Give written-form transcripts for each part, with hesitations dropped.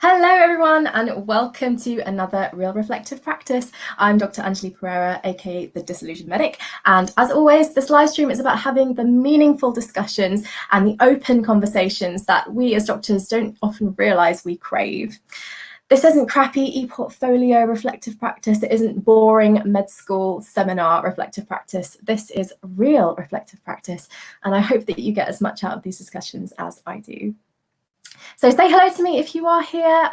Hello, everyone, and welcome to another Real Reflective Practice. I'm Dr. Anjali Pereira, aka the Disillusioned Medic, and as always, this live stream is about having the meaningful discussions and the open conversations that we as doctors don't often realise we crave. This isn't crappy e-portfolio reflective practice. It isn't boring med school seminar reflective practice. This is real reflective practice, and I hope that you get as much out of these discussions as I do. So say hello to me if you are here.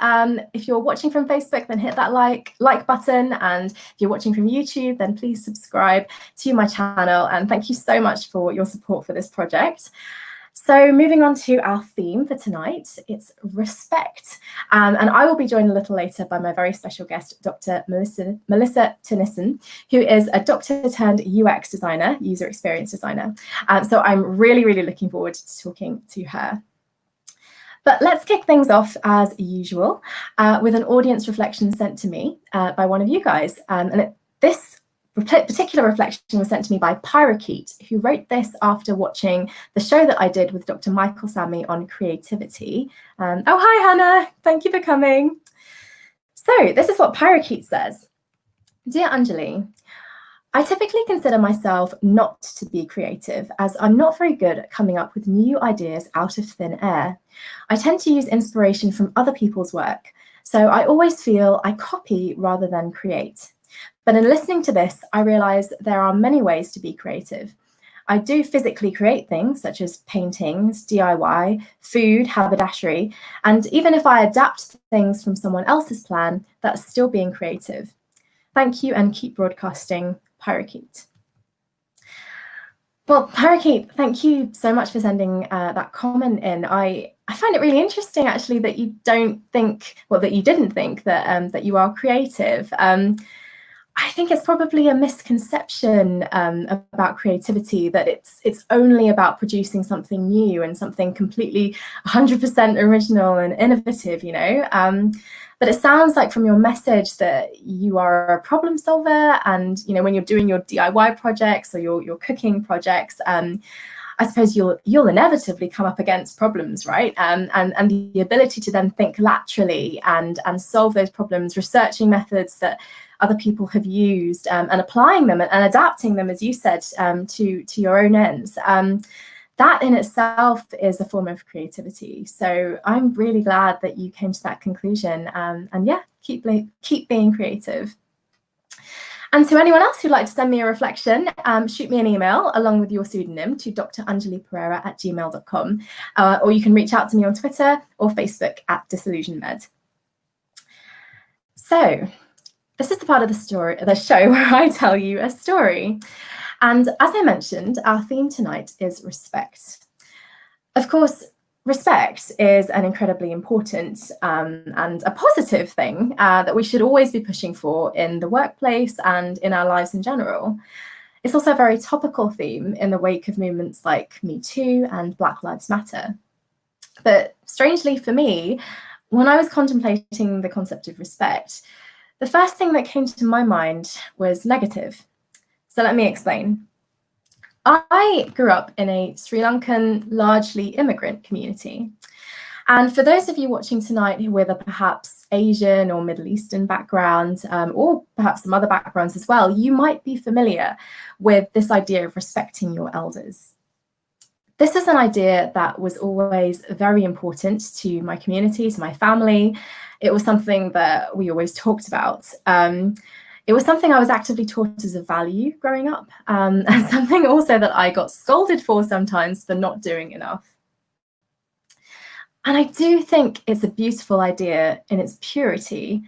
If you're watching from Facebook, then hit that like button. And if you're watching from YouTube, then please subscribe to my channel. And thank you so much for your support for this project. So moving on to our theme for tonight, it's respect. And I will be joined a little later by my very special guest, Dr. Melissa Theunissen, who is a doctor turned UX designer, user experience designer. So I'm really, really looking forward to talking to her. But let's kick things off as usual with an audience reflection sent to me by one of you guys. This particular reflection was sent to me by Pyrokeet, who wrote this after watching the show that I did with Dr. Michael Sammy on creativity. Oh, hi, Hannah. Thank you for coming. So this is what Pyrokeet says. Dear Anjali, I typically consider myself not to be creative, as I'm not very good at coming up with new ideas out of thin air. I tend to use inspiration from other people's work, so I always feel I copy rather than create. But in listening to this, I realise there are many ways to be creative. I do physically create things such as paintings, DIY, food, haberdashery, and even if I adapt things from someone else's plan, that's still being creative. Thank you and keep broadcasting. Pyrokeet. Well, Pyrokeet, thank you so much for sending that comment in. I find it really interesting, actually, that you don't think, well, that you didn't think that that you are creative. I think it's probably a misconception about creativity, that it's only about producing something new and something completely 100% original and innovative, you know. But it sounds like from your message that you are a problem solver, and you know, when you're doing your DIY projects or your cooking projects, I suppose you'll inevitably come up against problems, right? And the ability to then think laterally and solve those problems, researching methods that other people have used, and applying them and adapting them, as you said, to your own ends. That in itself is a form of creativity. So I'm really glad that you came to that conclusion. And yeah, keep being creative. And to anyone else who'd like to send me a reflection, shoot me an email along with your pseudonym to drangelipereira@gmail.com, or you can reach out to me on Twitter or Facebook at DisillusionedMed. So this is the part of the show where I tell you a story. And as I mentioned, our theme tonight is respect. Of course, respect is an incredibly important and a positive thing that we should always be pushing for in the workplace and in our lives in general. It's also a very topical theme in the wake of movements like Me Too and Black Lives Matter. But strangely for me, when I was contemplating the concept of respect, the first thing that came to my mind was negative. So let me explain. I grew up in a Sri Lankan, largely immigrant community. And for those of you watching tonight who with a perhaps Asian or Middle Eastern background, or perhaps some other backgrounds as well, you might be familiar with this idea of respecting your elders. This is an idea that was always very important to my community, to my family. It was something that we always talked about. It was something I was actively taught as a value growing up, and something also that I got scolded for sometimes for not doing enough. And I do think it's a beautiful idea in its purity.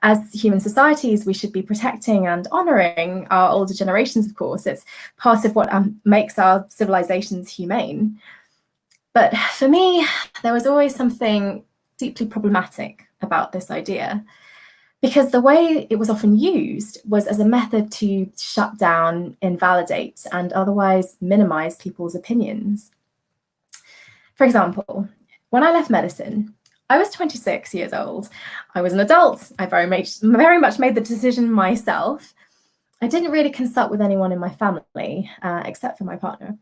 As human societies, we should be protecting and honouring our older generations, of course. It's part of what makes our civilizations humane. But for me, there was always something deeply problematic about this idea, because the way it was often used was as a method to shut down, invalidate, and otherwise minimize people's opinions. For example, when I left medicine, I was 26 years old. I was an adult. I very much made the decision myself. I didn't really consult with anyone in my family, except for my partner.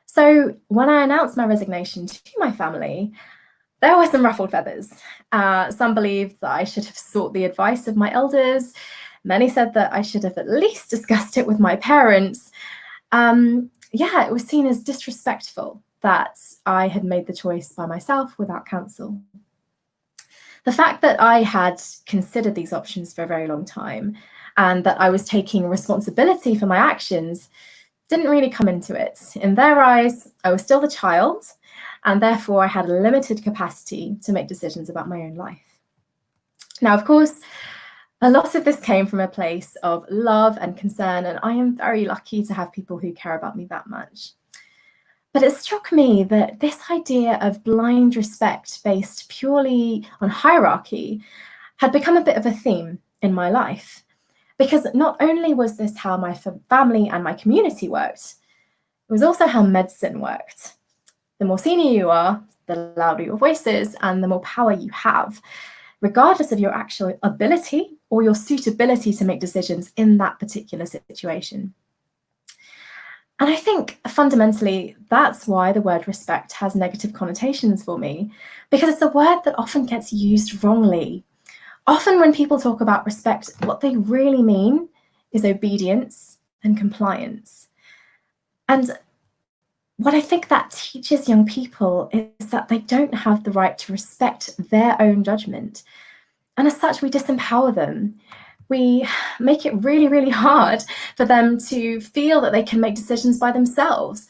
So when I announced my resignation to my family, There were some ruffled feathers. Some believed that I should have sought the advice of my elders. Many said that I should have at least discussed it with my parents. Yeah, it was seen as disrespectful that I had made the choice by myself without counsel. The fact that I had considered these options for a very long time and that I was taking responsibility for my actions didn't really come into it. In their eyes, I was still the child, and therefore I had a limited capacity to make decisions about my own life. Now, of course, a lot of this came from a place of love and concern, and I am very lucky to have people who care about me that much. But it struck me that this idea of blind respect based purely on hierarchy had become a bit of a theme in my life. Because not only was this how my family and my community worked, it was also how medicine worked. The more senior you are, the louder your voice is, and the more power you have, regardless of your actual ability or your suitability to make decisions in that particular situation. And I think fundamentally, that's why the word respect has negative connotations for me, because it's a word that often gets used wrongly. Often when people talk about respect, what they really mean is obedience and compliance. And what I think that teaches young people is that they don't have the right to respect their own judgment. And as such, we disempower them. We make it really, really hard for them to feel that they can make decisions by themselves.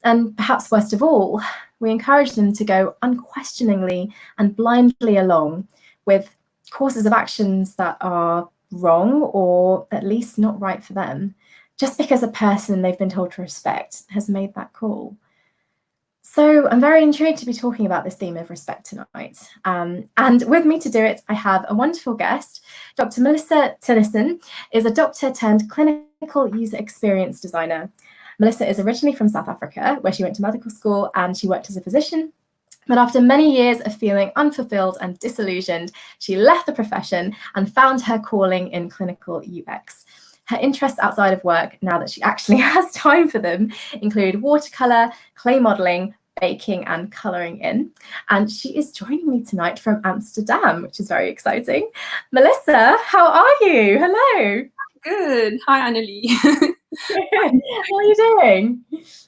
And perhaps worst of all, we encourage them to go unquestioningly and blindly along with courses of actions that are wrong or at least not right for them, just because a person they've been told to respect has made that call. So I'm very intrigued to be talking about this theme of respect tonight. And with me to do it, I have a wonderful guest. Dr. Melissa Theunissen is a doctor turned clinical user experience designer. Melissa is originally from South Africa, where she went to medical school and she worked as a physician. But after many years of feeling unfulfilled and disillusioned, she left the profession and found her calling in clinical UX. Her interests outside of work, now that she actually has time for them, include watercolor, clay modeling, baking, and coloring in. And she is joining me tonight from Amsterdam, which is very exciting. Melissa, how are you? Hello. Good. Hi, Annalie. How are you doing?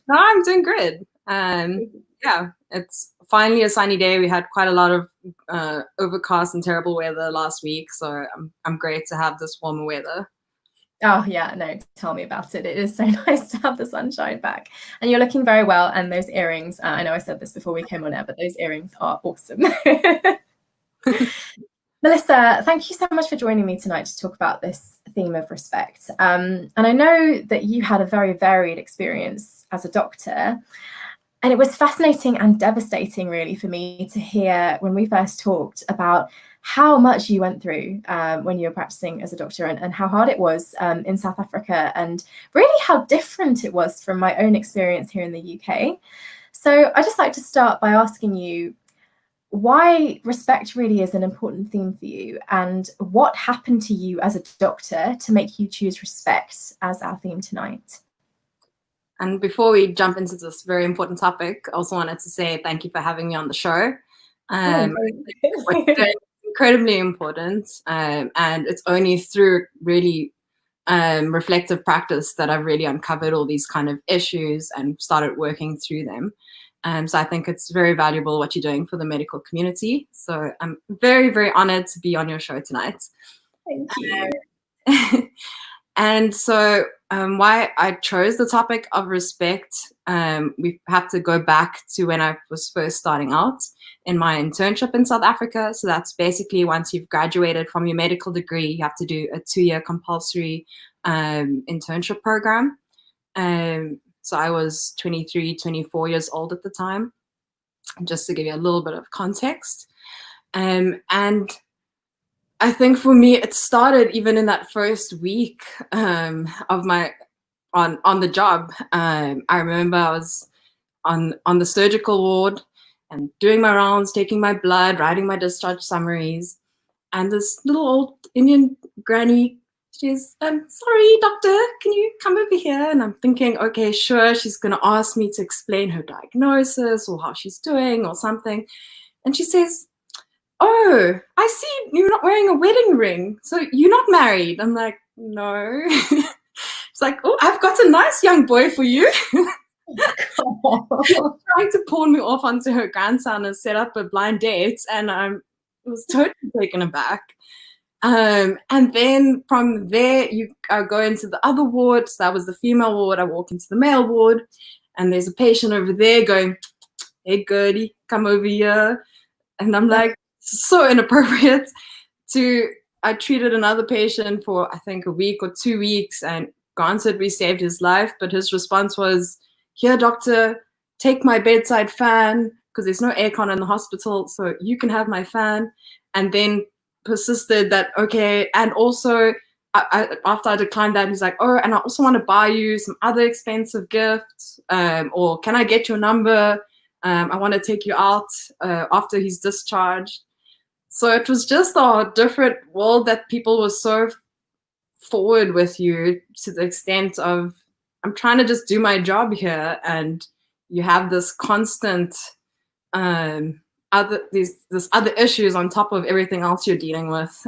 No, I'm doing good. Yeah, it's finally a sunny day. We had quite a lot of overcast and terrible weather last week, so I'm great to have this warmer weather. Oh yeah, no, tell me about it. It is so nice to have the sunshine back. And you're looking very well. And those earrings, I know I said this before we came on air, but those earrings are awesome. Melissa, thank you so much for joining me tonight to talk about this theme of respect. And I know that you had a very varied experience as a doctor. And it was fascinating and devastating, really, for me to hear when we first talked about how much you went through when you were practicing as a doctor and how hard it was in South Africa and really how different it was from my own experience here in the UK. So I'd just like to start by asking you why respect really is an important theme for you and what happened to you as a doctor to make you choose respect as our theme tonight. And before we jump into this very important topic, I also wanted to say thank you for having me on the show. It's incredibly important, and it's only through really reflective practice that I've really uncovered all these kind of issues and started working through them. So I think it's very valuable what you're doing for the medical community. So I'm very, very honored to be on your show tonight. Thank you. And so why I chose the topic of respect, we have to go back to when I was first starting out in my internship in South Africa. So that's basically once you've graduated from your medical degree, you have to do a 2-year compulsory internship program. So I was 23, 24 years old at the time, just to give you a little bit of context. And I think for me, it started even in that first week of my on the job. I remember I was on the surgical ward and doing my rounds, taking my blood, writing my discharge summaries, and this little old Indian granny, she's, sorry, doctor, can you come over here? And I'm thinking, okay, sure, she's going to ask me to explain her diagnosis or how she's doing or something. And she says, "Oh, I see you're not wearing a wedding ring, so you're not married." I'm like, "No." It's like, "Oh, I've got a nice young boy for you." Trying to pawn me off onto her grandson and set up a blind date, and I was totally taken aback. And then from there, you go into the other ward. So that was the female ward. I walk into the male ward, and there's a patient over there going, "Hey, Gertie, come over here." And I'm like, so inappropriate. I treated another patient for, I think, a week or 2 weeks, and granted, we saved his life, but his response was, "Here, doctor, take my bedside fan," because there's no aircon in the hospital, so you can have my fan. And then persisted that, okay, and also after I declined that, he's like, "Oh, and I also want to buy you some other expensive gifts, or can I get your number? I want to take you out after he's discharged." So it was just a different world that people were so forward with you, to the extent of, I'm trying to just do my job here, and you have this constant this other issues on top of everything else you're dealing with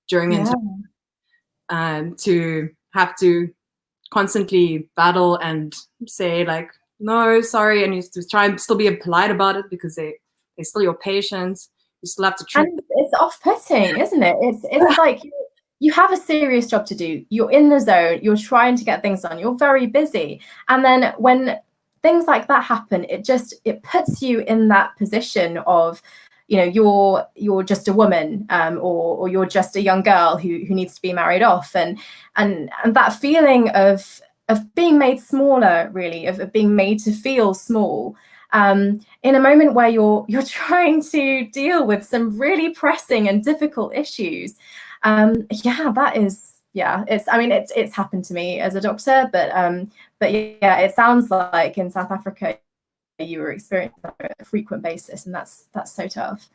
during internship, to have to constantly battle and say like, "No, sorry," and you have to try and still be polite about it because they're still your patients. You still have to treat. And it's off-putting, isn't it? It's like you have a serious job to do. You're in the zone. You're trying to get things done. You're very busy, and then when things like that happen, it puts you in that position of, you know, you're just a woman, or you're just a young girl who needs to be married off, and that feeling of being made smaller, really, of being made to feel small, in a moment where you're trying to deal with some really pressing and difficult issues. It's happened to me as a doctor, but yeah, it sounds like in South Africa you were experiencing that on a frequent basis, and that's so tough.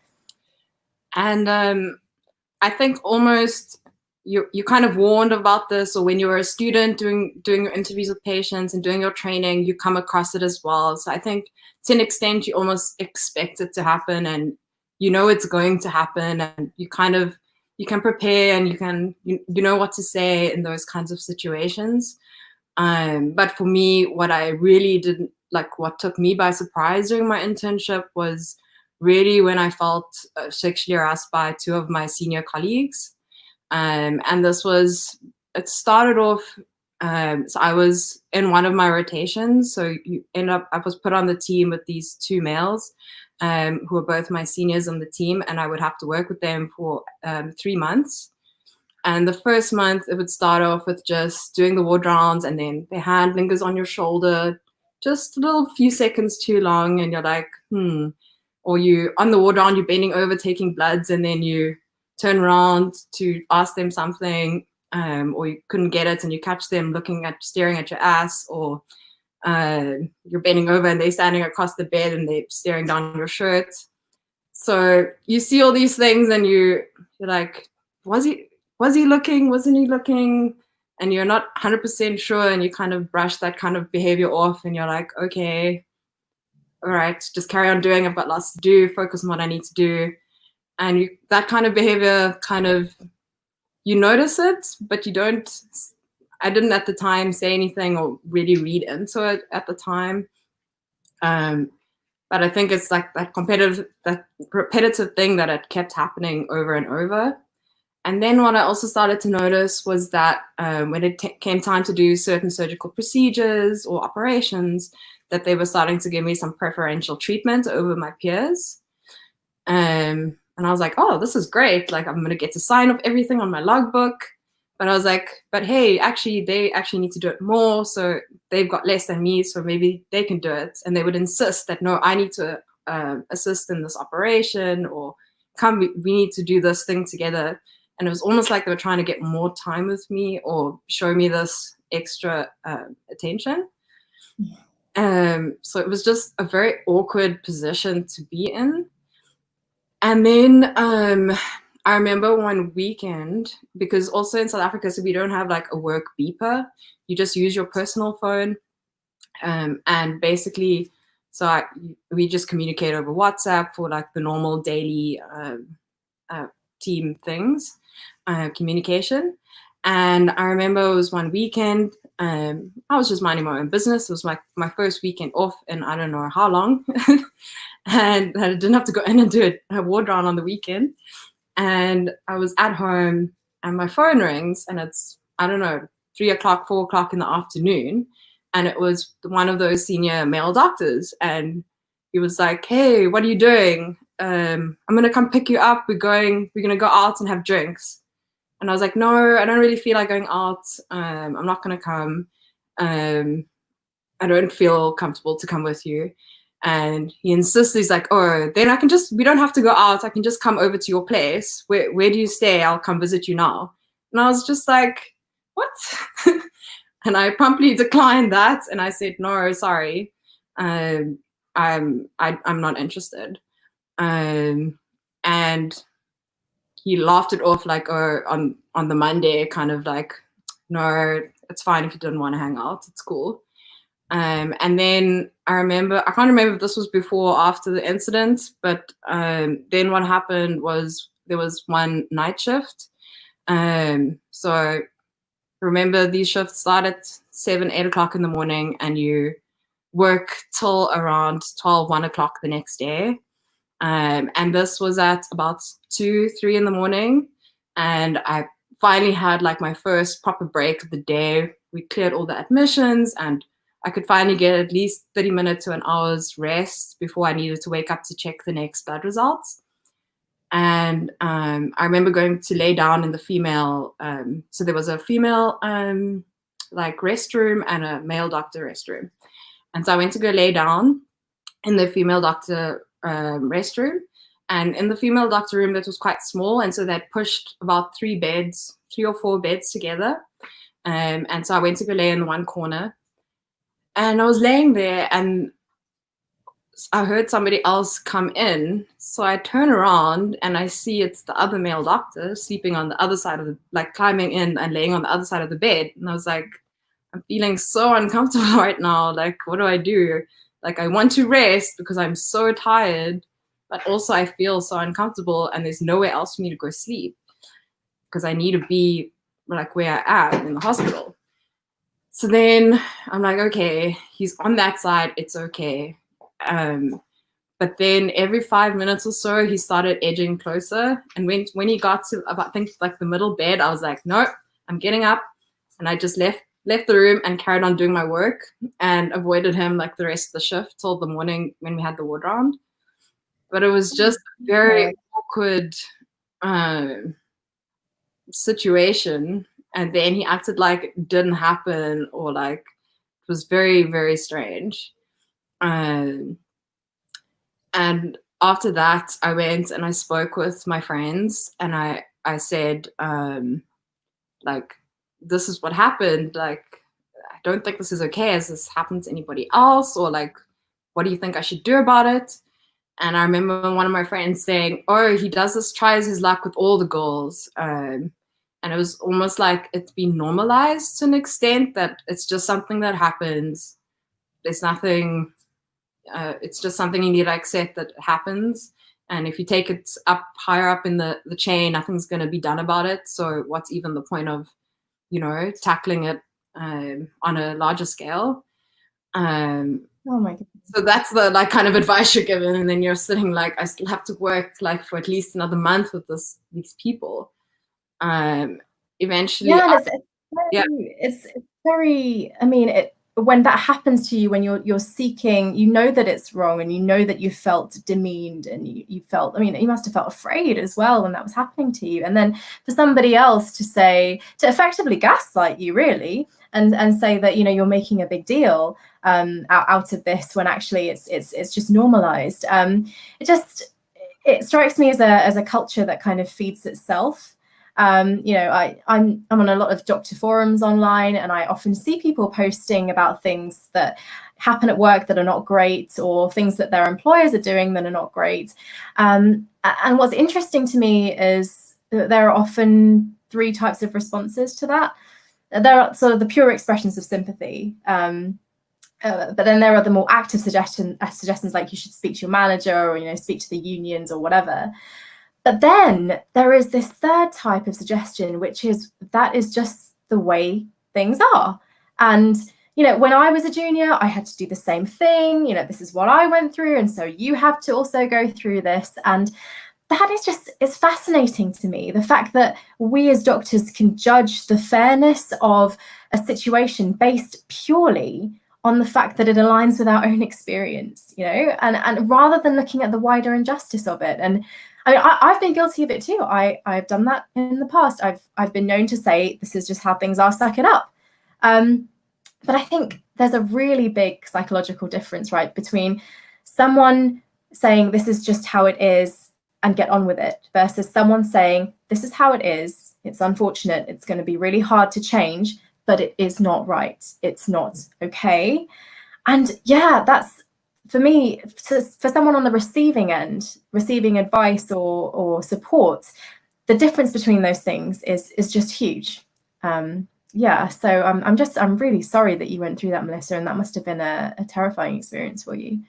And I think almost you kind of warned about this, or when you were a student doing your interviews with patients and doing your training, you come across it as well. So I think to an extent you almost expect it to happen, and you know it's going to happen, and you can prepare, and you know what to say in those kinds of situations. But for me, what I really didn't like, what took me by surprise during my internship, was really when I felt sexually harassed by two of my senior colleagues. And it started off, so I was in one of my rotations. So I was put on the team with these two males, who were both my seniors on the team, and I would have to work with them for 3 months. And the first month, it would start off with just doing the ward rounds, and then their hand lingers on your shoulder just a little few seconds too long, and you're like, or you on the ward round, you're bending over taking bloods, and then you turn around to ask them something, or you couldn't get it, and you catch them staring at your ass, or you're bending over and they're standing across the bed and they're staring down your shirt. So you see all these things, and you're like, was he looking? Wasn't he looking? And you're not 100% sure, and you kind of brush that kind of behavior off, and you're like, okay, all right, just carry on doing. I've got lots to do. Focus on what I need to do. And that kind of behavior, you notice it, but you don't. I didn't at the time say anything or really read into it at the time. But I think it's like that repetitive thing that it kept happening over and over. And then what I also started to notice was that when it came time to do certain surgical procedures or operations, that they were starting to give me some preferential treatment over my peers. And I was like, oh, this is great. Like, I'm going to get to sign off everything on my logbook. But I was like, but hey, they actually need to do it more. So they've got less than me, so maybe they can do it. And they would insist that, no, I need to assist in this operation, or we need to do this thing together. And it was almost like they were trying to get more time with me or show me this extra attention. So it was just a very awkward position to be in. And then I remember one weekend, because also in South Africa, so we don't have like a work beeper. You just use your personal phone. And basically So we just communicate over WhatsApp for like the normal daily team things, communication. And I remember it was one weekend. I was just minding my own business. It was my first weekend off in I don't know how long. And I didn't have to go in and do a ward round on the weekend. And I was at home and my phone rings and it's, I don't know, 3 o'clock, 4 o'clock in the afternoon. And it was one of those senior male doctors. And he was like, hey, what are you doing? I'm going to come pick you up. We're going to go out and have drinks. And I was like, no, I don't really feel like going out. I'm not going to come. I don't feel comfortable to come with you. And he insists, he's like, oh, then we don't have to go out. I can just come over to your place. Where do you stay? I'll come visit you now. And I was just like, what? And I promptly declined that. And I said, no, sorry. I'm not interested. And he laughed it off like, oh, on the Monday, kind of like, no, it's fine if you didn't want to hang out. It's cool. And then I can't remember if this was before or after the incident, but then what happened was there was one night shift. So remember, these shifts start at 7, 8 o'clock in the morning and you work till around 12, 1 o'clock the next day. And this was at about 2, 3 in the morning. And I finally had like my first proper break of the day. We cleared all the admissions and I could finally get at least 30 minutes to an hour's rest before I needed to wake up to check the next blood results. And I remember going to lay down in the female, so there was a female like restroom and a male doctor restroom. And so I went to go lay down in the female doctor restroom. And in the female doctor room, that was quite small. And so they pushed about 3 or 4 beds together. And so I went to go lay in one corner. And I was laying there and I heard somebody else come in. So I turn around and I see it's the other male doctor sleeping on the other side of like climbing in and laying on the other side of the bed. And I was like, I'm feeling so uncomfortable right now. Like, what do I do? Like, I want to rest because I'm so tired, but also I feel so uncomfortable and there's nowhere else for me to go sleep because I need to be like where I am in the hospital. So then I'm like, okay, he's on that side. It's okay. But then every 5 minutes or so, he started edging closer. And when he got to about, I think like the middle bed, I was like, no, I'm getting up. And I just left the room and carried on doing my work and avoided him like the rest of the shift till the morning when we had the ward round. But it was just a very awkward situation. And then he acted like it didn't happen or like it was very, very strange. And after that, I went and I spoke with my friends and I said, like, this is what happened. Like, I don't think this is okay. Has this happened to anybody else? Or like, what do you think I should do about it? And I remember one of my friends saying, oh, he tries his luck with all the girls. And it was almost like it's been normalized to an extent that it's just something that happens. There's nothing, it's just something you need to accept that happens. And if you take it up higher up in the chain, nothing's going to be done about it. So what's even the point of, tackling it on a larger scale? Oh my goodness. So that's the like kind of advice you're given. And then you're sitting like, I still have to work like for at least another month with these people. Eventually, it's very, I mean, when that happens to you, when you're seeking, that it's wrong and that you felt demeaned and you felt, I mean, you must have felt afraid as well when that was happening to you. And then for somebody else to effectively gaslight you really and say that, you're making a big deal out of this when actually it's just normalized. It strikes me as a culture that kind of feeds itself. I'm on a lot of doctor forums online, and I often see people posting about things that happen at work that are not great, or things that their employers are doing that are not great. And what's interesting to me is that there are often 3 types of responses to that. There are sort of the pure expressions of sympathy, But then there are the more active suggestions like you should speak to your manager, or speak to the unions or whatever. But then there is this third type of suggestion, which is that is just the way things are. And when I was a junior, I had to do the same thing. This is what I went through, and so you have to also go through this. And that is fascinating to me, the fact that we as doctors can judge the fairness of a situation based purely on the fact that it aligns with our own experience, and rather than looking at the wider injustice of it. And I mean, I've been guilty of it too. I've done that in the past. I've been known to say, this is just how things are, suck it up. But I think there's a really big psychological difference, right, between someone saying this is just how it is and get on with it, versus someone saying this is how it is, it's unfortunate, it's going to be really hard to change, but it is not right, it's not okay. And yeah, that's, for me, for someone on the receiving end, receiving advice or support, the difference between those things is just huge. Yeah, so I'm really sorry that you went through that, Melissa, and that must have been a terrifying experience for you.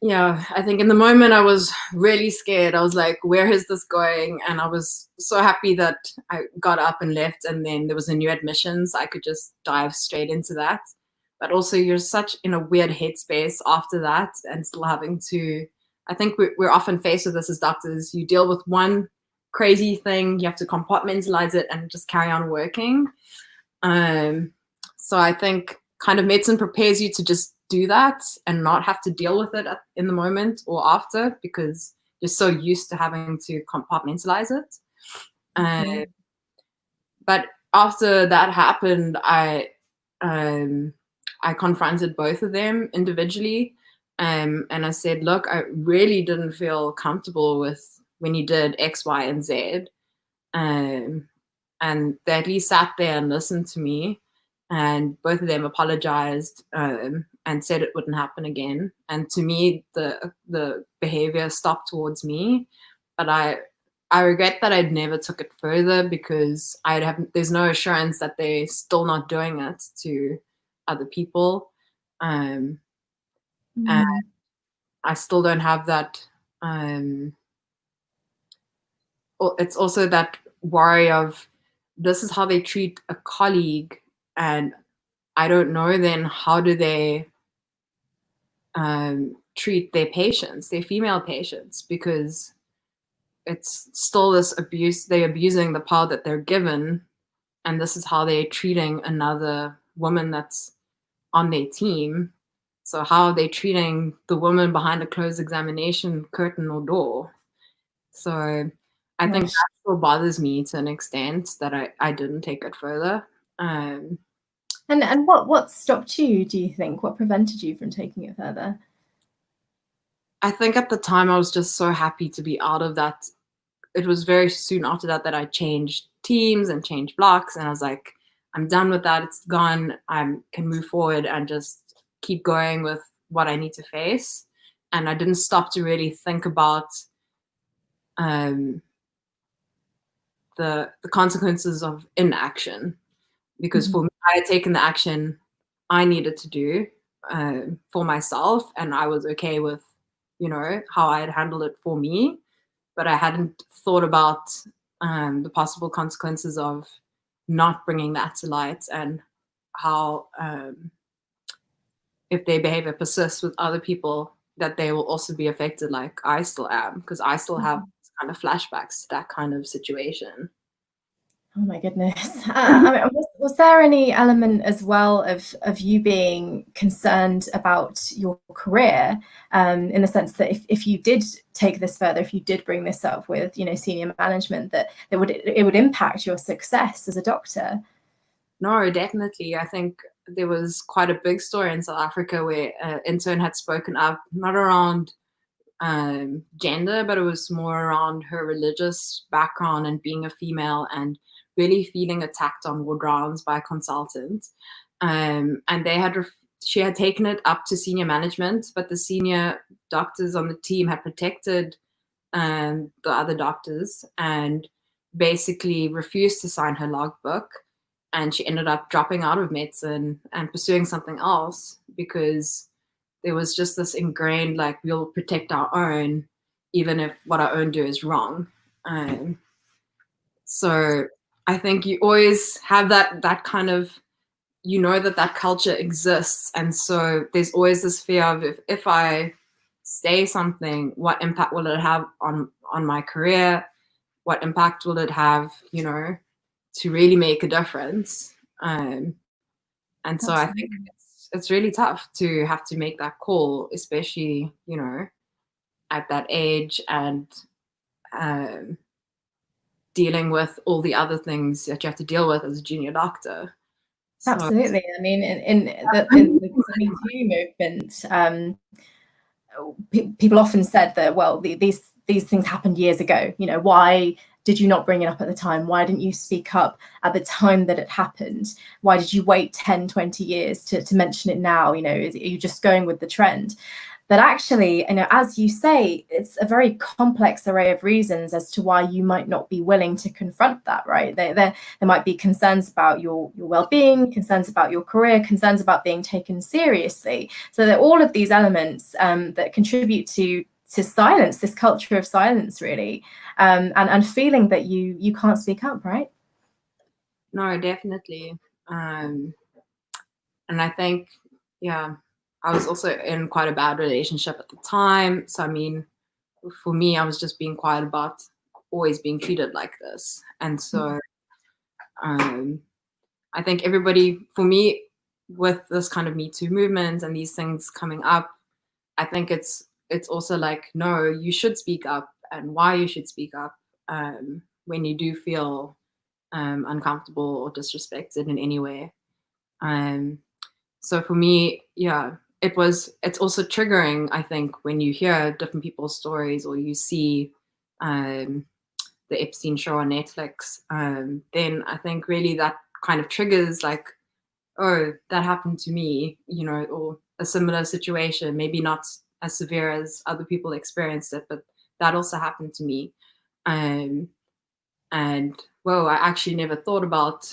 Yeah, I think in the moment I was really scared. I was like, where is this going? And I was so happy that I got up and left, and then there was a new admissions. I could just dive straight into that. But also you're such in a weird headspace after that, and still having to, I think we're often faced with this as doctors. You deal with one crazy thing, you have to compartmentalize it and just carry on working. So I think kind of medicine prepares you to just do that and not have to deal with it in the moment or after, because you're so used to having to compartmentalize it. But after that happened, I confronted both of them individually, and I said, look, I really didn't feel comfortable with when you did X, Y, and Z. And they at least sat there and listened to me, and both of them apologized and said it wouldn't happen again. And to me, the behavior stopped towards me, but I regret that I'd never took it further, because there's no assurance that they're still not doing it to other people. And I still don't have that. It's also that worry of, this is how they treat a colleague, and I don't know then how do they treat their patients, their female patients, because it's still this abuse. They're abusing the power that they're given, and this is how they're treating another woman that's on their team. So how are they treating the woman behind a closed examination curtain or door? So I think that still bothers me to an extent, that I didn't take it further. And what stopped you, do you think? What prevented you from taking it further? I think at the time I was just so happy to be out of that. It was very soon after that I changed teams and changed blocks, and I was like, I'm done with that. It's gone. I can move forward and just keep going with what I need to face. And I didn't stop to really think about the consequences of inaction, because for me, I had taken the action I needed to do for myself, and I was okay with how I had handled it for me, but I hadn't thought about the possible consequences of not bringing that to light, and how if their behavior persists with other people, that they will also be affected like I still am, because I still have kind of flashbacks to that kind of situation. Oh my goodness. I mean, was there any element as well of you being concerned about your career, in the sense that if you did take this further, if you did bring this up with senior management, that it would impact your success as a doctor? No, definitely. I think there was quite a big story in South Africa where an intern had spoken up, not around gender, but it was more around her religious background and being a female, and really feeling attacked on ward rounds by a consultant. And she had taken it up to senior management, but the senior doctors on the team had protected the other doctors and basically refused to sign her logbook. and she ended up dropping out of medicine and pursuing something else because there was just this ingrained, like, we'll protect our own, even if what our own do is wrong. So I think you always have that kind of, that culture exists. And so there's always this fear of, if I say something, what impact will it have on my career? What impact will it have, to really make a difference? And so I think it's really tough to have to make that call, especially, at that age, and dealing with all the other things that you have to deal with as a junior doctor. So, absolutely. I mean, in the Me Too movement, people often said that, well, these things happened years ago. Why did you not bring it up at the time? Why didn't you speak up at the time that it happened? Why did you wait 10, 20 years to mention it now? Are you just going with the trend? But actually, as you say, it's a very complex array of reasons as to why you might not be willing to confront that, right? There might be concerns about your well-being, concerns about your career, concerns about being taken seriously. So there are all of these elements that contribute to silence, this culture of silence, really, and feeling that you can't speak up, right? No, definitely. And I think, yeah, I was also in quite a bad relationship at the time. So, I mean, for me, I was just being quiet about always being treated like this. And so I think everybody, for me, with this kind of Me Too movement and these things coming up, I think it's also like, no, you should speak up, and why you should speak up when you do feel uncomfortable or disrespected in any way. So for me, yeah, it's also triggering, I think, when you hear different people's stories, or you see the Epstein show on Netflix, then I think really that kind of triggers, like, oh, that happened to me, or a similar situation, maybe not as severe as other people experienced it, but that also happened to me. And whoa, I actually never thought about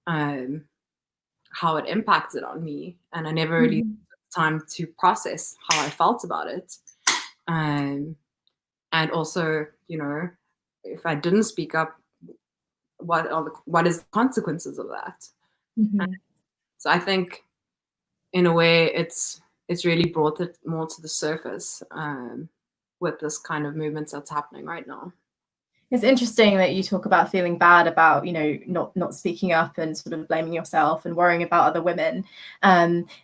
how it impacted on me, and I never really took the time to process how I felt about it. And also, if I didn't speak up, what is the consequences of that? So I think, in a way, it's really brought it more to the surface with this kind of movements that's happening right now. It's interesting that you talk about feeling bad about, not speaking up and sort of blaming yourself and worrying about other women.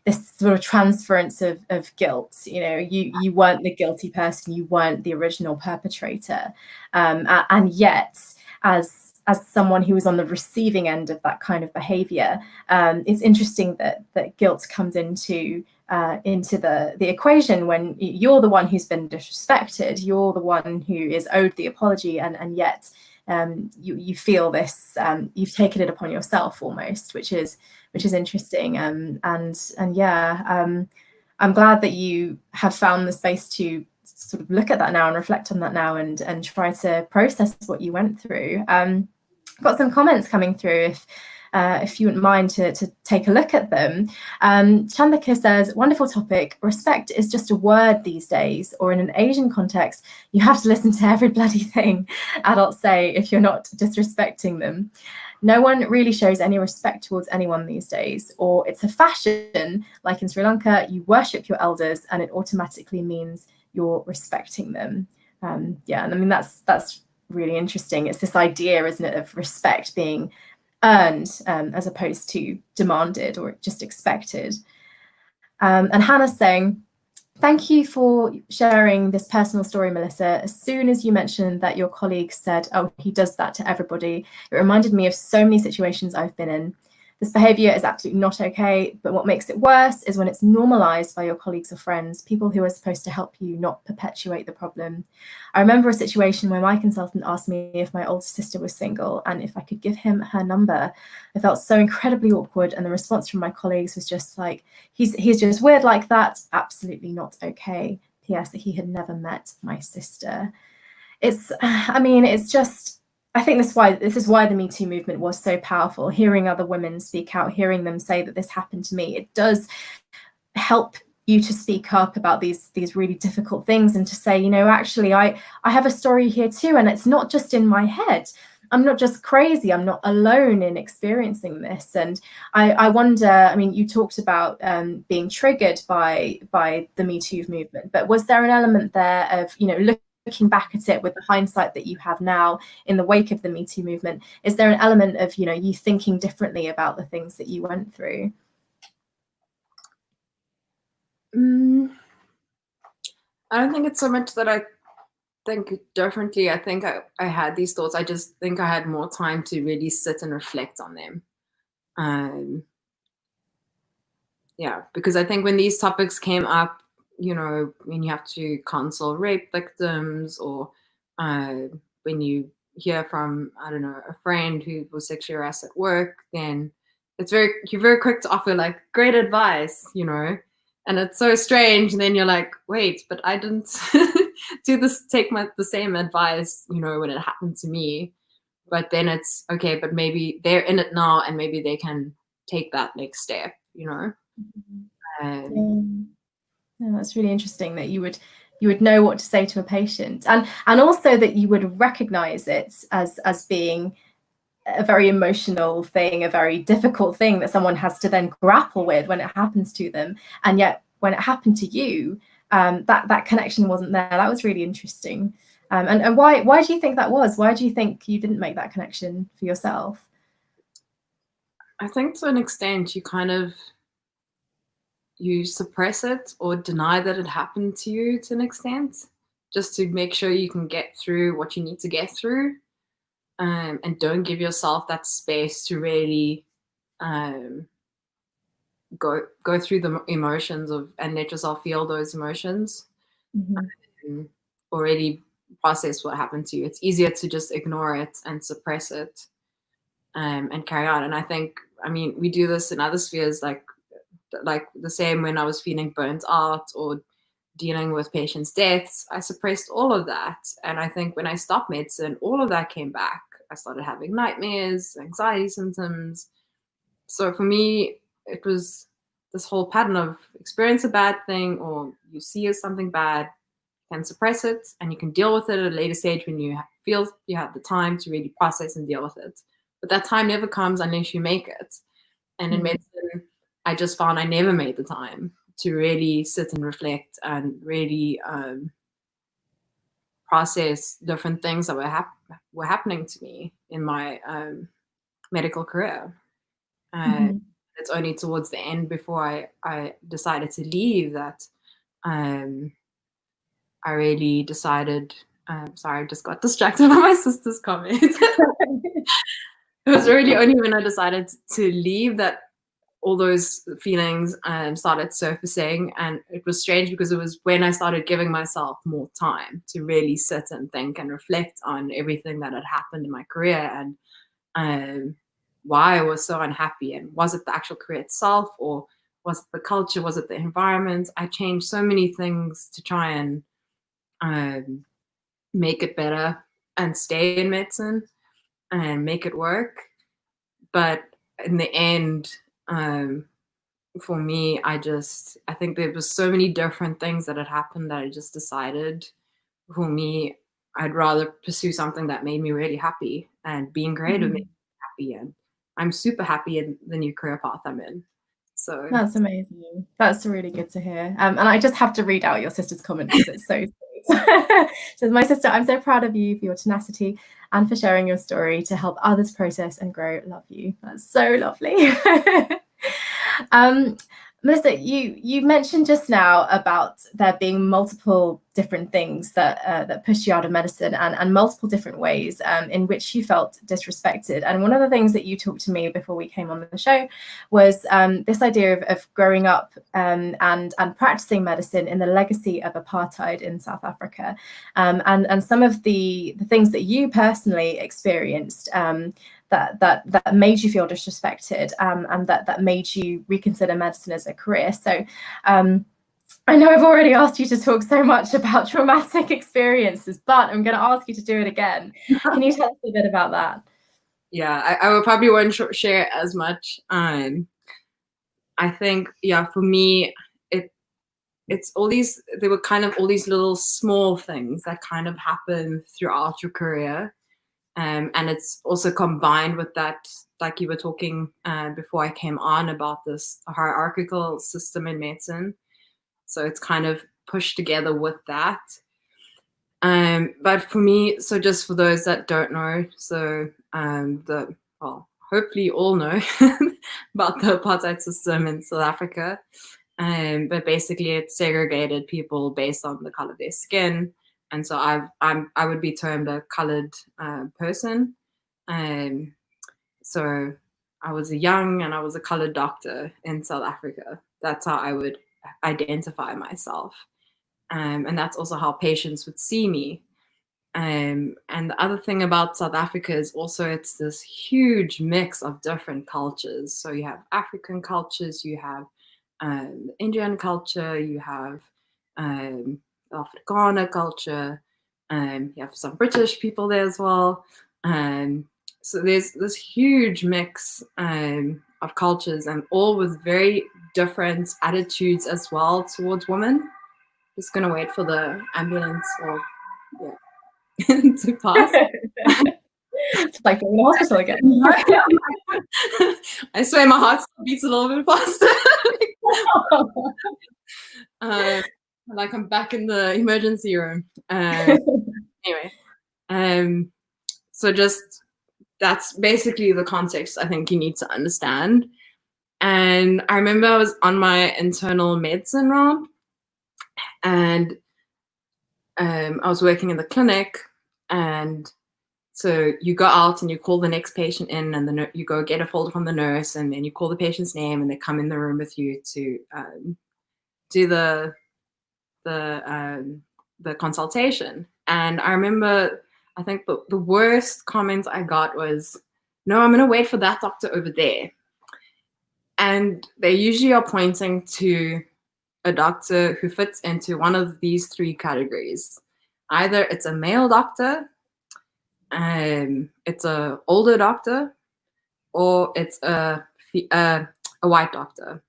This sort of transference of guilt. You weren't the guilty person, you weren't the original perpetrator, and yet, as someone who was on the receiving end of that kind of behavior, it's interesting that guilt comes into the equation when you're the one who's been disrespected, you're the one who is owed the apology, and yet you feel this, you've taken it upon yourself almost, which is interesting. And yeah, I'm glad that you have found the space to sort of look at that now and reflect on that now and try to process what you went through. Got some comments coming through, if you wouldn't mind to take a look at them. Chandlika says, wonderful topic. Respect is just a word these days, or in an Asian context, you have to listen to every bloody thing adults say if you're not disrespecting them. No one really shows any respect towards anyone these days, or it's a fashion, like in Sri Lanka, you worship your elders and it automatically means you're respecting them. Yeah, and I mean, that's really interesting. It's this idea, isn't it, of respect being earned as opposed to demanded or just expected. And Hannah's saying, thank you for sharing this personal story, Melissa. As soon as you mentioned that your colleague said, oh, he does that to everybody, it reminded me of so many situations I've been in. This behavior is absolutely not okay, but what makes it worse is when it's normalized by your colleagues or friends, people who are supposed to help you, not perpetuate the problem. I remember a situation where my consultant asked me if my older sister was single and if I could give him her number. I felt so incredibly awkward, and the response from my colleagues was just like, he's just weird like that, absolutely not okay. P.S. he had never met my sister. It's just I think this is why the Me Too movement was so powerful. Hearing other women speak out, hearing them say that this happened to me, it does help you to speak up about these really difficult things, and to say, you know, actually I have a story here too, and it's not just in my head. I'm not just crazy. I'm not alone in experiencing this. And I wonder, I mean, you talked about being triggered by the Me Too movement, but was there an element there of, you know, looking back at it with the hindsight that you have now in the wake of the Me Too movement, is there an element of, you know, you thinking differently about the things that you went through? I don't think it's so much that I think differently. I think I had these thoughts. I just think I had more time to really sit and reflect on them. Yeah, because I think when these topics came up, you know, when you have to counsel rape victims, or when you hear from, I don't know, a friend who was sexually harassed at work, then you're very quick to offer like great advice, you know, and it's so strange. And then you're like, wait, but I didn't take the same advice, you know, when it happened to me. But then it's okay, but maybe they're in it now, and maybe they can take that next step, you know. Yeah, that's really interesting that you would know what to say to a patient, and also that you would recognize it as being a very emotional thing, a very difficult thing that someone has to then grapple with when it happens to them. And yet when it happened to you, that connection wasn't there. That was really interesting. And why do you think that was? Why do you think you didn't make that connection for yourself? I think to an extent you suppress it or deny that it happened to you to an extent, just to make sure you can get through what you need to get through, and don't give yourself that space to really go through the emotions and let yourself feel those emotions. Already process what happened to you. It's easier to just ignore it and suppress it, and carry on. And I think, I mean, we do this in other spheres, like the same when I was feeling burnt out or dealing with patients' deaths. I suppressed all of that. And I think when I stopped medicine, all of that came back. I started having nightmares, anxiety symptoms. So for me, it was this whole pattern of experience a bad thing, or you see as something bad, you can suppress it, and you can deal with it at a later stage when you feel you have the time to really process and deal with it. But that time never comes unless you make it. And in medicine, I just found I never made the time to really sit and reflect and really process different things that were happening to me in my medical career. It's only towards the end, before I decided to leave, that I really decided. Sorry, I just got distracted by my sister's comment. It was really only when I decided to leave that all those feelings started surfacing. And it was strange, because it was when I started giving myself more time to really sit and think and reflect on everything that had happened in my career, and why I was so unhappy. And was it the actual career itself, or was it the culture? Was it the environment? I changed so many things to try and make it better and stay in medicine and make it work. But in the end, for me, I think there was so many different things that had happened that I just decided, for me, I'd rather pursue something that made me really happy, and being creative made me happy. And I'm super happy in the new career path I'm in. So that's amazing. That's really good to hear. And I just have to read out your sister's comment because it's so sweet. Says, my sister, I'm so proud of you for your tenacity and for sharing your story to help others process and grow. Love you. That's so lovely. Melissa, you mentioned just now about there being multiple different things that pushed you out of medicine, and multiple different ways in which you felt disrespected. And one of the things that you talked to me before we came on the show was this idea of growing up and practicing medicine in the legacy of apartheid in South Africa, and some of the things that you personally experienced that made you feel disrespected, and that made you reconsider medicine as a career. So I know I've already asked you to talk so much about traumatic experiences, but I'm going to ask you to do it again. Can you tell us a bit about that? Yeah, I would probably won't share as much. I think, yeah, for me, it's all these, they were kind of all these little small things that kind of happen throughout your career. And it's also combined with that, like you were talking before I came on about this hierarchical system in medicine. So it's kind of pushed together with that. But for me, so just for those that don't know, so well, hopefully you all know about the apartheid system in South Africa. But basically, it segregated people based on the color of their skin, and so I would be termed a colored person. So I was a young and I was a colored doctor in South Africa. That's how I would identify myself, and that's also how patients would see me. And the other thing about South Africa is also it's this huge mix of different cultures. So you have African cultures, you have Indian culture, you have Afrikaner culture, you have some British people there as well. So there's this huge mix of cultures, and all with very different attitudes as well towards women. Just gonna wait for the ambulance or to pass. It's like going to the hospital again. I swear my heart beats a little bit faster. Like I'm back in the emergency room. Anyway, so just that's basically the context I think you need to understand. And I remember I was on my internal medicine round, and I was working in the clinic, and so you go out and you call the next patient in, and you go get a folder from the nurse, and then you call the patient's name, and they come in the room with you to do the consultation. And I remember, I think the worst comments I got was, "No, I'm going to wait for that doctor over there." And they usually are pointing to a doctor who fits into one of these three categories. Either it's a male doctor, it's a older doctor, or it's a white doctor.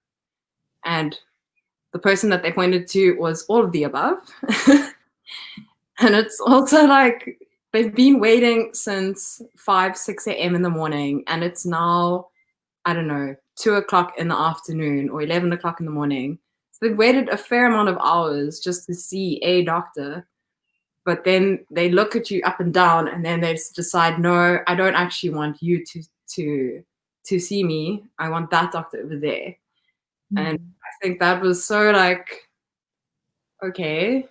And the person that they pointed to was all of the above. And it's also like they've been waiting since 5, 6 a.m. in the morning, and it's now, I don't know, 2 o'clock in the afternoon or 11 o'clock in the morning. So they've waited a fair amount of hours just to see a doctor. But then they look at you up and down, and then they decide, no, I don't actually want you to see me. I want that doctor over there. Mm. And I think that was so like, okay,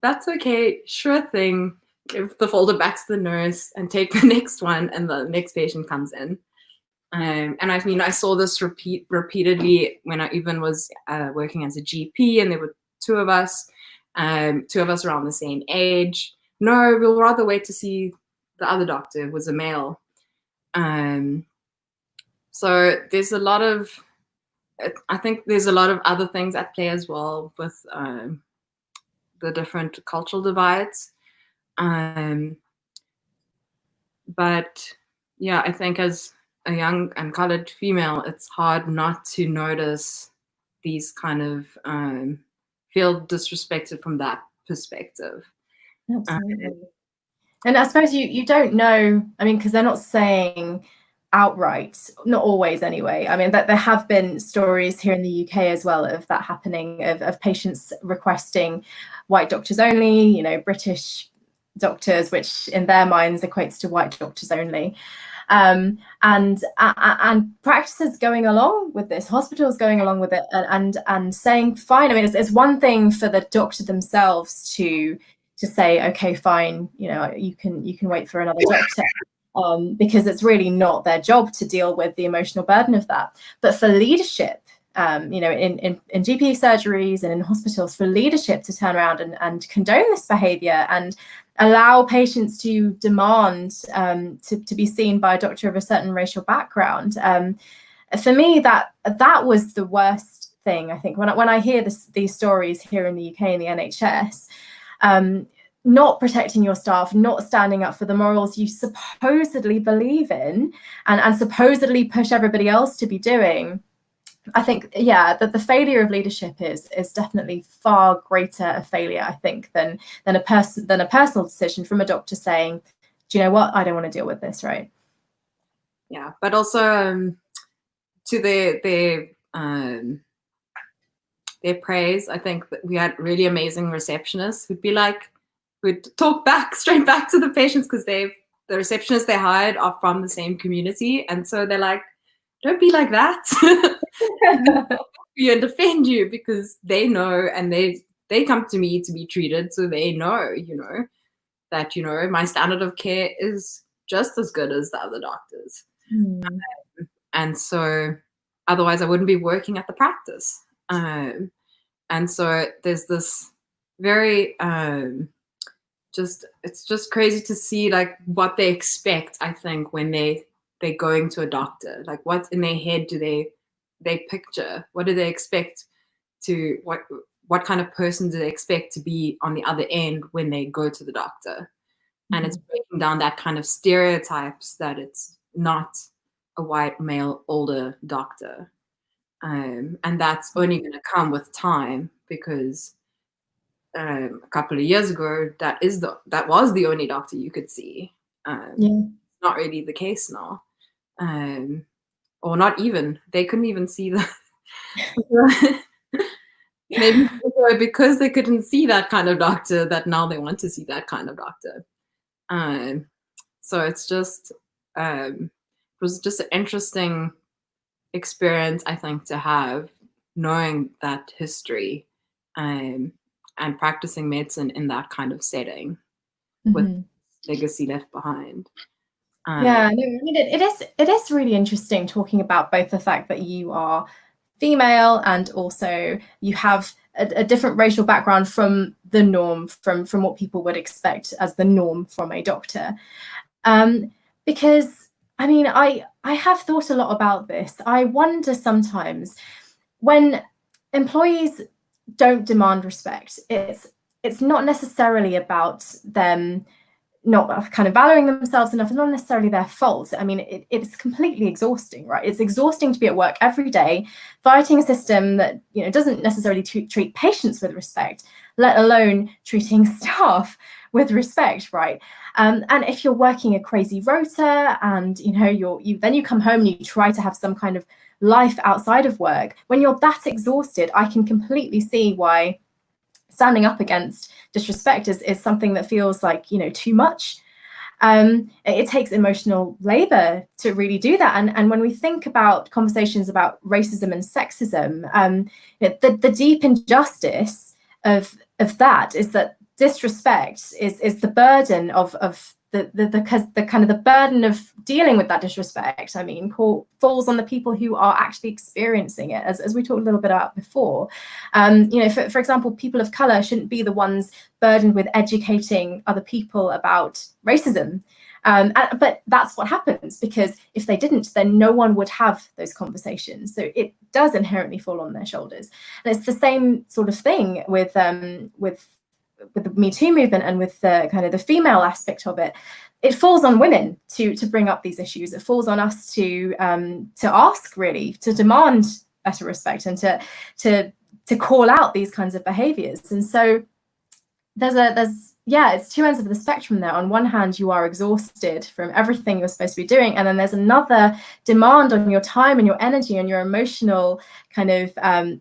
that's okay, sure thing. Give the folder back to the nurse and take the next one, and the next patient comes in. And I mean, I saw this repeatedly when I even was working as a GP, and there were two of us around the same age. No, we'll rather wait to see the other doctor, who was a male. So there's a lot of, I think there's a lot of other things at play as well with the different cultural divides. But yeah, I think as a young and colored female, it's hard not to notice these kind of feel disrespected from that perspective. Absolutely. And I suppose you don't know, I mean, because they're not saying outright, not always anyway. I mean, that there have been stories here in the UK as well of that happening, of patients requesting white doctors only, you know, British doctors, which in their minds equates to white doctors only. And practices going along with this, hospitals going along with it, and saying fine. I mean, it's one thing for the doctor themselves to say, okay, fine, you know, you can wait for another doctor, because it's really not their job to deal with the emotional burden of that. But for leadership, you know, in GP surgeries and in hospitals, for leadership to turn around and condone this behavior and allow patients to demand to be seen by a doctor of a certain racial background, for me, that was the worst thing. I think when I hear these stories here in the UK in the NHS, not protecting your staff, not standing up for the morals you supposedly believe in and supposedly push everybody else to be doing, I think, yeah, that the failure of leadership is definitely far greater a failure, I think, than a personal decision from a doctor saying, do you know what, I don't want to deal with this, right? Yeah, but also to their praise, I think that we had really amazing receptionists who'd be like, would talk straight back to the patients, because the receptionists they hired are from the same community, and so they're like, don't be like that. And defend you, because they know, and they come to me to be treated, so they know, that my standard of care is just as good as the other doctors. And so otherwise I wouldn't be working at the practice. And so there's this very it's just crazy to see like what they expect, I think, when they're going to a doctor. Like, what in their head do they picture? What do they expect to what kind of person do they expect to be on the other end when they go to the doctor? And it's breaking down that kind of stereotypes that it's not a white male older doctor, and that's only going to come with time, because a couple of years ago that was the only doctor you could see. It's not really the case now, or not even. They couldn't even see the maybe because they couldn't see that kind of doctor, that now they want to see that kind of doctor. So it's just it was just an interesting experience, I think, to have, knowing that history and practicing medicine in that kind of setting with legacy left behind. Yeah, no, I mean, it is really interesting talking about both the fact that you are female and also you have a different racial background from the norm, from what people would expect as the norm from a doctor. Because, I mean, I have thought a lot about this. I wonder sometimes when employees don't demand respect, it's not necessarily about them not kind of valuing themselves enough. It's not necessarily their fault. I mean, it's completely exhausting, right? It's exhausting to be at work every day, fighting a system that doesn't necessarily treat patients with respect, let alone treating staff with respect, right? And if you're working a crazy rota, and then you come home and you try to have some kind of life outside of work, when you're that exhausted, I can completely see why standing up against disrespect is something that feels like too much. It takes emotional labor to really do that, and when we think about conversations about racism and sexism, the deep injustice of that is that disrespect is the burden of the kind of the burden of dealing with that disrespect, I mean, falls on the people who are actually experiencing it, as we talked a little bit about before. For example, people of color shouldn't be the ones burdened with educating other people about racism. But that's what happens, because if they didn't, then no one would have those conversations. So it does inherently fall on their shoulders. And it's the same sort of thing with the Me Too movement and with the kind of the female aspect of it. It falls on women to bring up these issues. It falls on us to ask, really, to demand better respect and to call out these kinds of behaviors. And so it's two ends of the spectrum there. On one hand, you are exhausted from everything you're supposed to be doing, and then there's another demand on your time and your energy and your emotional kind of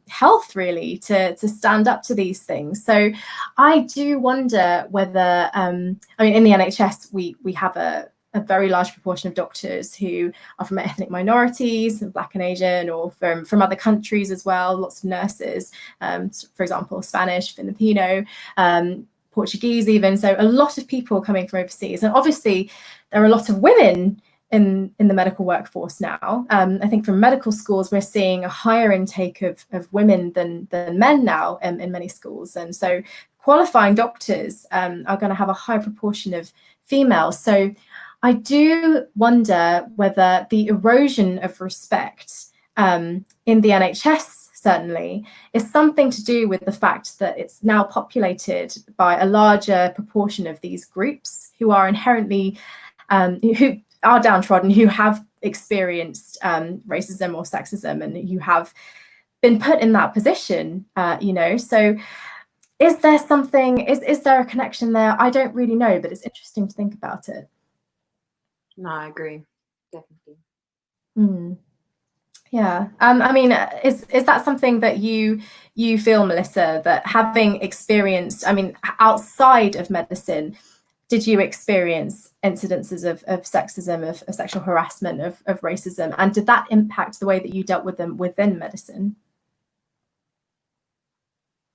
health, really, to stand up to these things. So I do wonder whether, I mean, in the NHS, we have a very large proportion of doctors who are from ethnic minorities, Black and Asian, or from other countries as well. Lots of nurses, for example, Spanish, Filipino, Portuguese even. So a lot of people coming from overseas. And obviously there are a lot of women in the medical workforce now. I think from medical schools, we're seeing a higher intake of women than men now in many schools. And so qualifying doctors are going to have a high proportion of females. So I do wonder whether the erosion of respect in the NHS certainly, is something to do with the fact that it's now populated by a larger proportion of these groups who are inherently, who are downtrodden, who have experienced racism or sexism, and who have been put in that position, so is there something, is there a connection there? I don't really know, but it's interesting to think about it. No, I agree, definitely. Yeah, I mean, is that something that you feel, Melissa, that having experienced, I mean, outside of medicine, did you experience incidences of sexism, of sexual harassment, of racism, and did that impact the way that you dealt with them within medicine?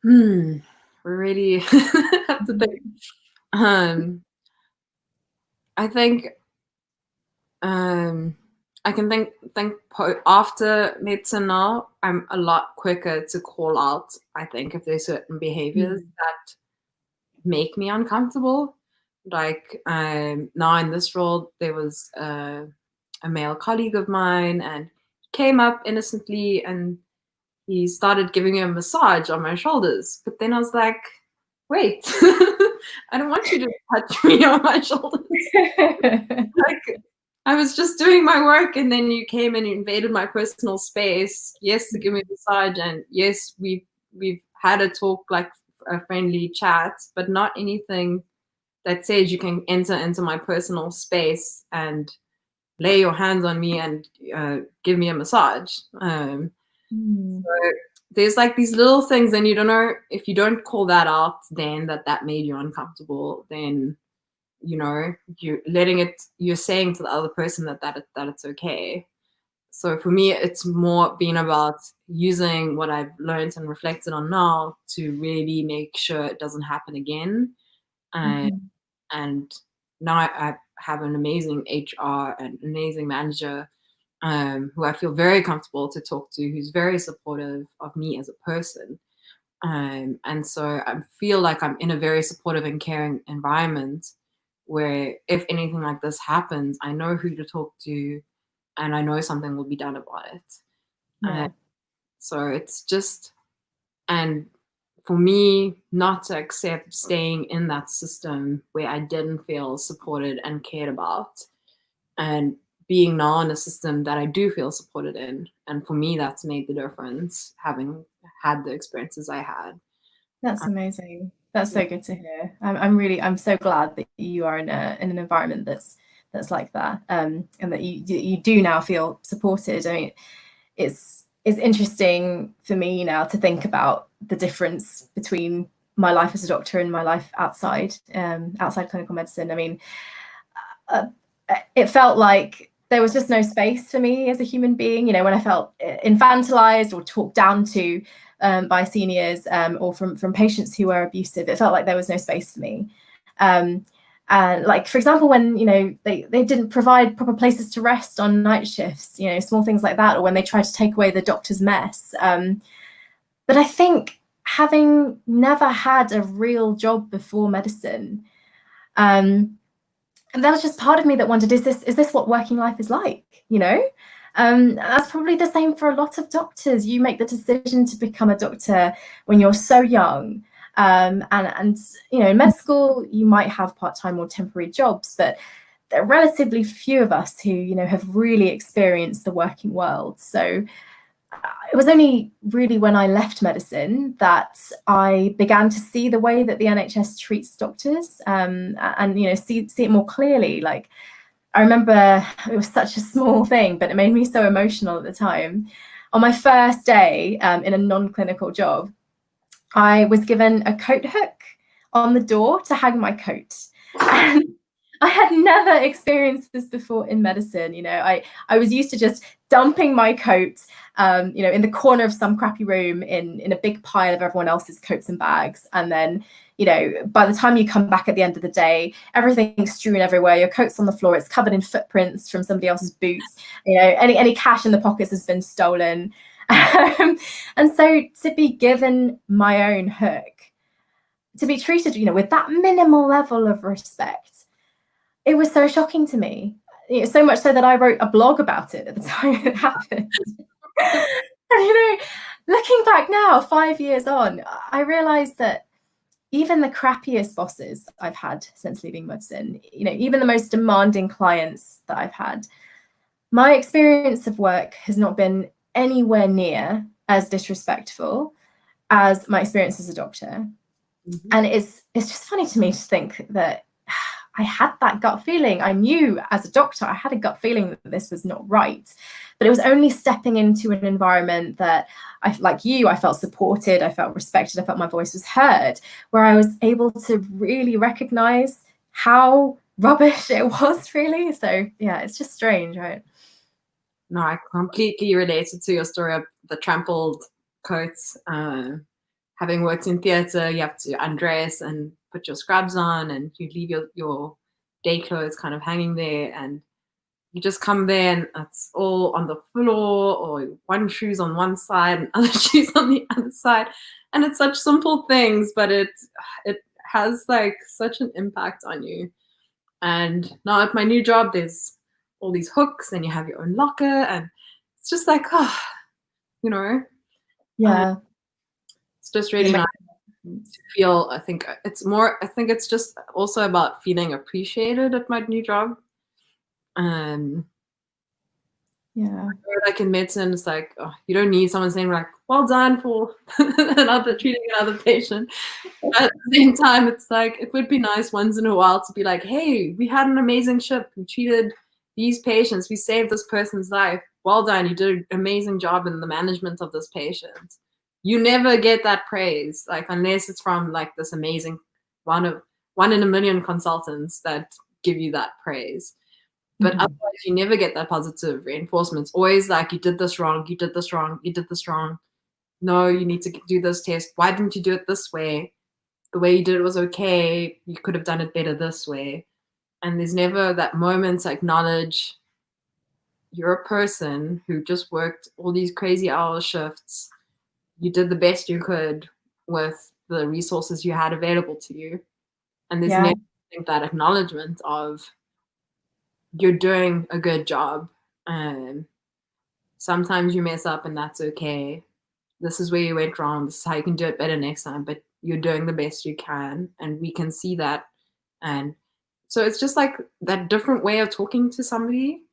We really have to think. I think I can think after medicine now, I'm a lot quicker to call out, I think, if there's certain behaviors that make me uncomfortable. Like now in this role, there was a male colleague of mine, and he came up innocently and he started giving me a massage on my shoulders. But then I was like, wait, I don't want you to touch me on my shoulders. Like, I was just doing my work, and then you came and you invaded my personal space. Yes, to give me a massage, and yes, we've had a talk, like a friendly chat, but not anything that says you can enter into my personal space and lay your hands on me and give me a massage. So there's like these little things, and you don't know, if you don't call that out, then that made you uncomfortable, then you're saying to the other person that it's okay. So for me, it's more been about using what I've learned and reflected on now to really make sure it doesn't happen again. And now I have an amazing HR and amazing manager who I feel very comfortable to talk to, who's very supportive of me as a person. And so I feel like I'm in a very supportive and caring environment where if anything like this happens, I know who to talk to and I know something will be done about it. Yeah. So it's just, and for me, not to accept staying in that system where I didn't feel supported and cared about, and being now in a system that I do feel supported in. And for me, that's made the difference, having had the experiences I had. That's amazing. That's so good to hear. I'm so glad that you are in an environment that's like that, and that you do now feel supported. I mean, it's interesting for me now to think about the difference between my life as a doctor and my life outside clinical medicine. I mean, it felt like there was just no space for me as a human being. When I felt infantilized or talked down to by seniors or from patients who were abusive, it felt like there was no space for me. And like, for example, when they didn't provide proper places to rest on night shifts, small things like that, or when they tried to take away the doctor's mess. But I think, having never had a real job before medicine, and that was just part of me that wondered, is this what working life is like? That's probably the same for a lot of doctors. You make the decision to become a doctor when you're so young. And in med school, you might have part-time or temporary jobs, but there are relatively few of us who, have really experienced the working world. So it was only really when I left medicine that I began to see the way that the NHS treats doctors, and see it more clearly. Like, I remember it was such a small thing, but it made me so emotional at the time. On my first day in a non-clinical job, I was given a coat hook on the door to hang my coat. And I had never experienced this before in medicine. I was used to just dumping my coat, in the corner of some crappy room in a big pile of everyone else's coats and bags. And then, by the time you come back at the end of the day, everything's strewn everywhere. Your coat's on the floor. It's covered in footprints from somebody else's boots. Any cash in the pockets has been stolen. And so to be given my own hook, to be treated, with that minimal level of respect, it was so shocking to me. So much so that I wrote a blog about it at the time it happened. And looking back now, 5 years on, I realized that even the crappiest bosses I've had since leaving medicine, even the most demanding clients that I've had, my experience of work has not been anywhere near as disrespectful as my experience as a doctor. Mm-hmm. And it's just funny to me to think that I had that gut feeling. I knew as a doctor, I had a gut feeling that this was not right. But it was only stepping into an environment that like you, I felt supported, I felt respected, I felt my voice was heard, where I was able to really recognize how rubbish it was, really. So yeah, it's just strange, right? No, I completely related to your story of the trampled coats. Having worked in theatre, you have to undress and put your scrubs on, and you leave your day clothes kind of hanging there, and you just come there and it's all on the floor, or one shoe's on one side and other shoes on the other side. And it's such simple things, but it has like such an impact on you. And now at my new job, there's all these hooks and you have your own locker, and it's just like, Yeah. it's just really nice to feel. I think it's just also about feeling appreciated at my new job. Yeah. Like in medicine, it's like, oh, you don't need someone saying like, well done for treating another patient. But at the same time, it's like, it would be nice once in a while to be like, hey, we had an amazing shift. We treated these patients. We saved this person's life. Well done. You did an amazing job in the management of this patient. You never get that praise, like unless it's from like this amazing one in a million consultants that give you that praise. But otherwise, you never get that positive reinforcement. It's always like, you did this wrong, you did this wrong, you did this wrong. No, you need to do this test. Why didn't you do it this way? The way you did it was okay. You could have done it better this way. And there's never that moment to acknowledge you're a person who just worked all these crazy hour shifts. You did the best you could with the resources you had available to you. And there's never that acknowledgement of, you're doing a good job. Sometimes you mess up and that's okay. This is where you went wrong. This is how you can do it better next time, but you're doing the best you can, and we can see that. And so it's just like that different way of talking to somebody.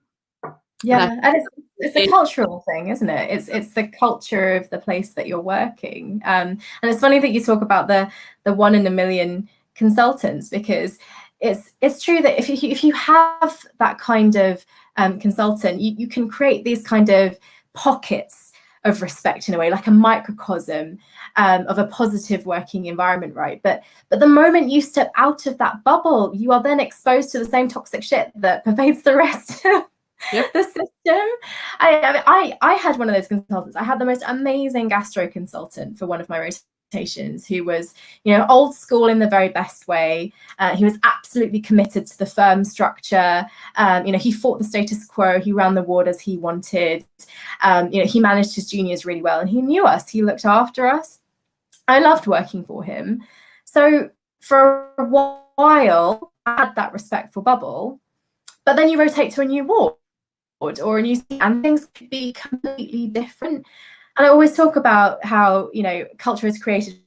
Yeah, and it's a cultural thing, isn't it? It's the culture of the place that you're working. And it's funny that you talk about the 1 in a million consultants, because it's true that if you have that kind of consultant, you can create these kind of pockets of respect in a way, like a microcosm of a positive working environment, right? But the moment you step out of that bubble, you are then exposed to the same toxic shit that pervades the rest of the system. I had one of those consultants. I had the most amazing gastro consultant for one of my rotations, who was, old school in the very best way. He was absolutely committed to the firm structure. He fought the status quo. He ran the ward as he wanted. He managed his juniors really well, and he knew us. He looked after us. I loved working for him. So for a while, I had that respectful bubble. But then you rotate to a new ward or a new, and things could be completely different. And I always talk about how, culture is created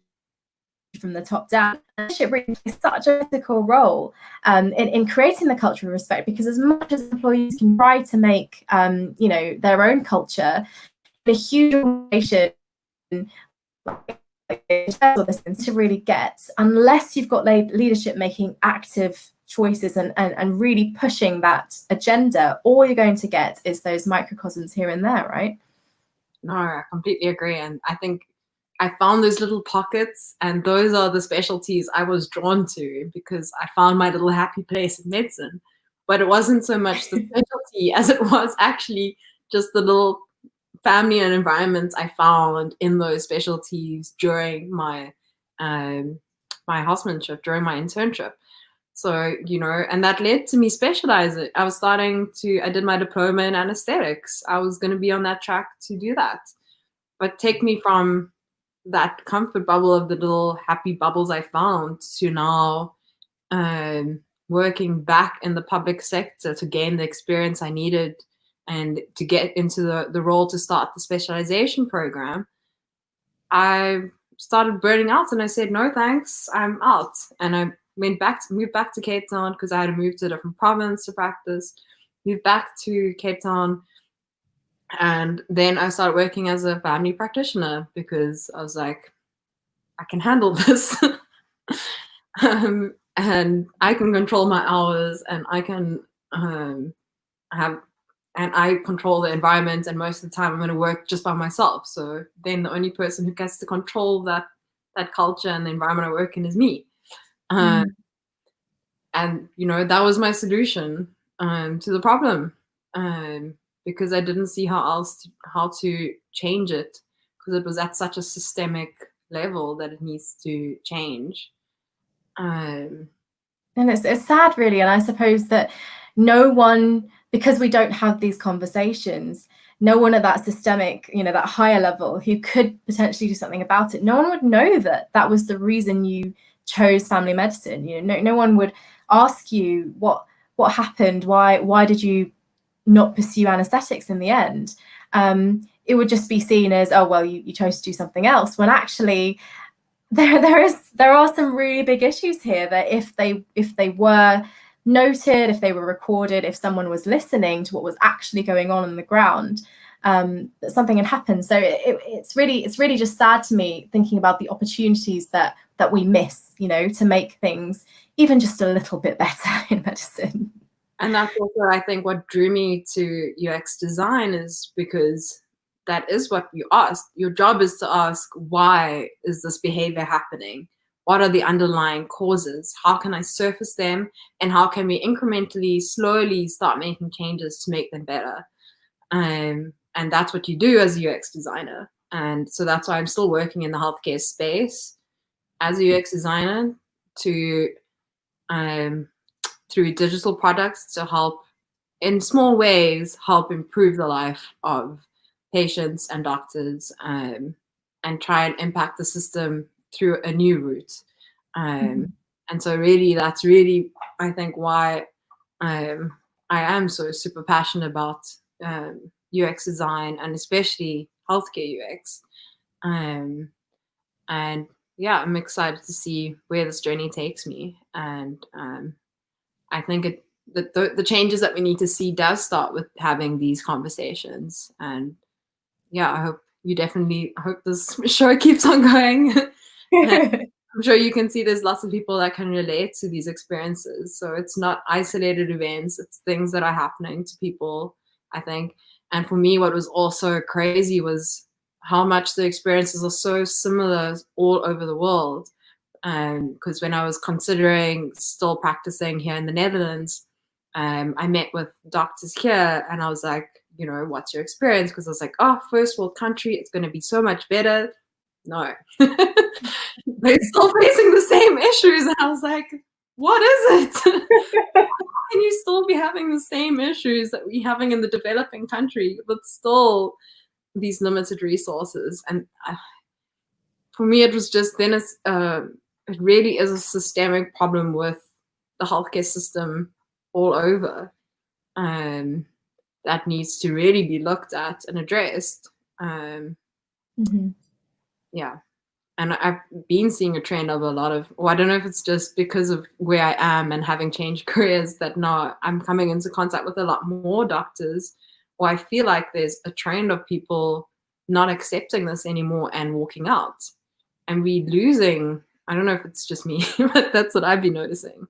from the top down. Leadership really plays such a critical role in creating the culture of respect, because as much as employees can try to make, their own culture, the huge organization to really get, unless you've got leadership making active choices and really pushing that agenda, all you're going to get is those microcosms here and there, right? No, I completely agree. And I think I found those little pockets, and those are the specialties I was drawn to, because I found my little happy place in medicine. But it wasn't so much the specialty as it was actually just the little family and environments I found in those specialties during my my housemanship, during my internship. So, and that led to me specializing. I did my diploma in anesthetics. I was going to be on that track to do that. But take me from that comfort bubble of the little happy bubbles I found to now working back in the public sector to gain the experience I needed and to get into the role to start the specialization program. I started burning out, and I said, no thanks, I'm out. And I moved back to Cape Town because I had to move to a different province to practice, moved back to Cape Town. And then I started working as a family practitioner because I was like, I can handle this. And I can control my hours, and I can I control the environment, and most of the time I'm going to work just by myself. So then the only person who gets to control that culture and the environment I work in is me. And that was my solution to the problem, because I didn't see how to change it, because it was at such a systemic level that it needs to change. And it's sad, really. And I suppose that no one, because we don't have these conversations, no one at that systemic, that higher level who could potentially do something about it, no one would know that that was the reason you chose family medicine. No one would ask you what happened, why did you not pursue anesthetics in the end. It would just be seen as, oh well, you chose to do something else, when actually there are some really big issues here that if they were noted, if they were recorded, if someone was listening to what was actually going on the ground, that something had happened. So it's really just sad to me, thinking about the opportunities that we miss, to make things even just a little bit better in medicine. And that's also, I think, what drew me to UX design, is because that is what you ask. Your job is to ask, why is this behavior happening? What are the underlying causes? How can I surface them? And how can we incrementally, slowly start making changes to make them better? And that's what you do as a UX designer. And so that's why I'm still working in the healthcare space as a UX designer, to through digital products, to help in small ways improve the life of patients and doctors, and try and impact the system through a new route. And so that's really, I think, why I am so super passionate about UX design, and especially healthcare UX. And yeah, I'm excited to see where this journey takes me. And I think the changes that we need to see does start with having these conversations. And yeah, I hope this show keeps on going. I'm sure you can see there's lots of people that can relate to these experiences. So it's not isolated events, it's things that are happening to people, I think. And for me, what was also crazy was how much the experiences are so similar all over the world. Because when I was considering still practicing here in the Netherlands, I met with doctors here, and I was like, what's your experience? Because I was like, oh, first world country, it's going to be so much better. No, they're still facing the same issues. And I was like, what is it? How can you still be having the same issues that we're having in the developing country with still these limited resources? And for me, it was just then it really is a systemic problem with the healthcare system all over, that needs to really be looked at and addressed. Yeah. And I've been seeing a trend of a lot of, I don't know if it's just because of where I am and having changed careers, that now I'm coming into contact with a lot more doctors, or I feel like there's a trend of people not accepting this anymore and walking out. And we losing, I don't know if it's just me, but that's what I've been noticing.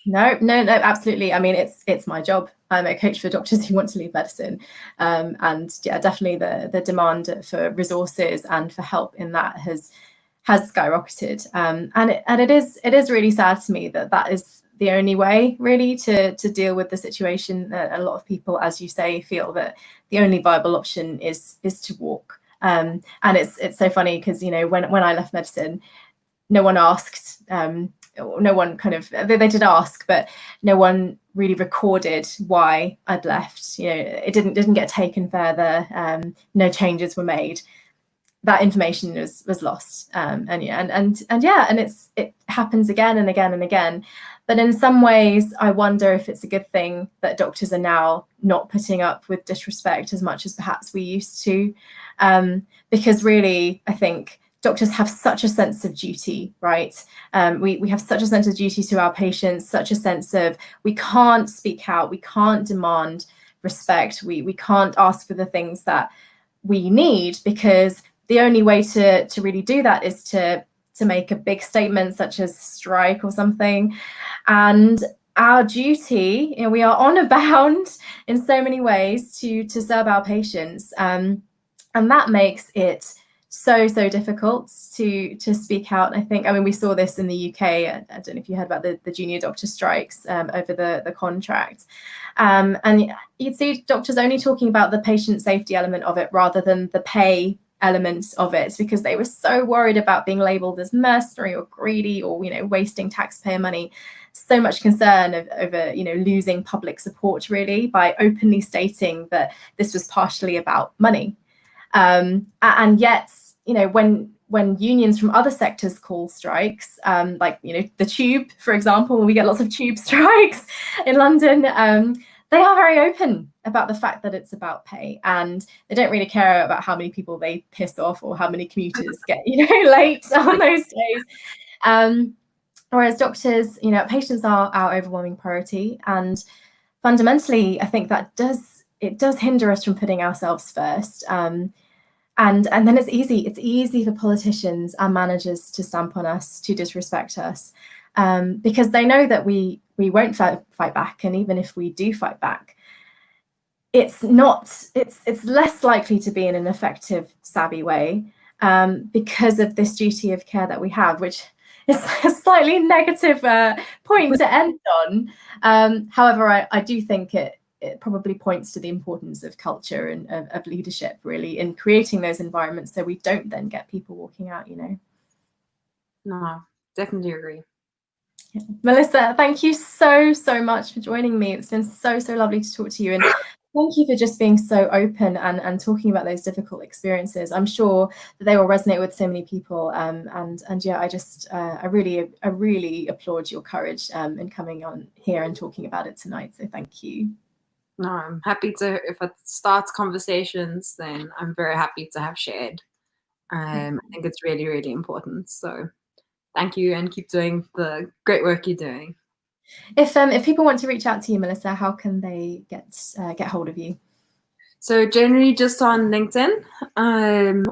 No, absolutely. I mean, it's my job. I'm a coach for doctors who want to leave medicine, and yeah, definitely the demand for resources and for help in that has skyrocketed. And it is really sad to me that is the only way really to deal with the situation. A lot of people, as you say, feel that the only viable option is to walk. And it's so funny because when I left medicine, no one asked. No one they did ask, but no one really recorded why I'd left. It didn't get taken further. No changes were made. That information was lost. And it happens again and again and again. But in some ways, I wonder if it's a good thing that doctors are now not putting up with disrespect as much as perhaps we used to, because really, I think doctors have such a sense of duty, right? We have such a sense of duty to our patients, such a sense of we can't speak out, we can't demand respect, we can't ask for the things that we need, because the only way to really do that is to make a big statement such as strike or something. And our duty, we are honor bound in so many ways to serve our patients, and that makes it so difficult to speak out. I think, we saw this in the UK. I don't know if you heard about the junior doctor strikes over the contract, and you'd see doctors only talking about the patient safety element of it rather than the pay elements of it, because they were so worried about being labeled as mercenary or greedy or wasting taxpayer money. So much concern over losing public support, really, by openly stating that this was partially about money. And yet, when unions from other sectors call strikes, like the tube, for example, we get lots of tube strikes in London, they are very open about the fact that it's about pay, and they don't really care about how many people they piss off or how many commuters get late on those days. Whereas doctors, patients are our overwhelming priority, and fundamentally, I think that does hinder us from putting ourselves first. And then it's easy for politicians and managers to stamp on us, to disrespect us, because they know that we won't fight back. And even if we do fight back, it's less likely to be in an effective, savvy way, because of this duty of care that we have, which is a slightly negative point to end on. However, I do think it probably points to the importance of culture and of leadership, really, in creating those environments so we don't then get people walking out, No, definitely agree. Yeah. Melissa, thank you so much for joining me. It's been so lovely to talk to you, and thank you for just being so open and talking about those difficult experiences. I'm sure that they will resonate with so many people, and yeah, I really applaud your courage in coming on here and talking about it tonight, so thank you. No, I'm happy to, if it starts conversations, then I'm very happy to have shared. I think it's really important. So thank you, and keep doing the great work you're doing. If people want to reach out to you, Melissa, how can they get hold of you? So generally just on LinkedIn,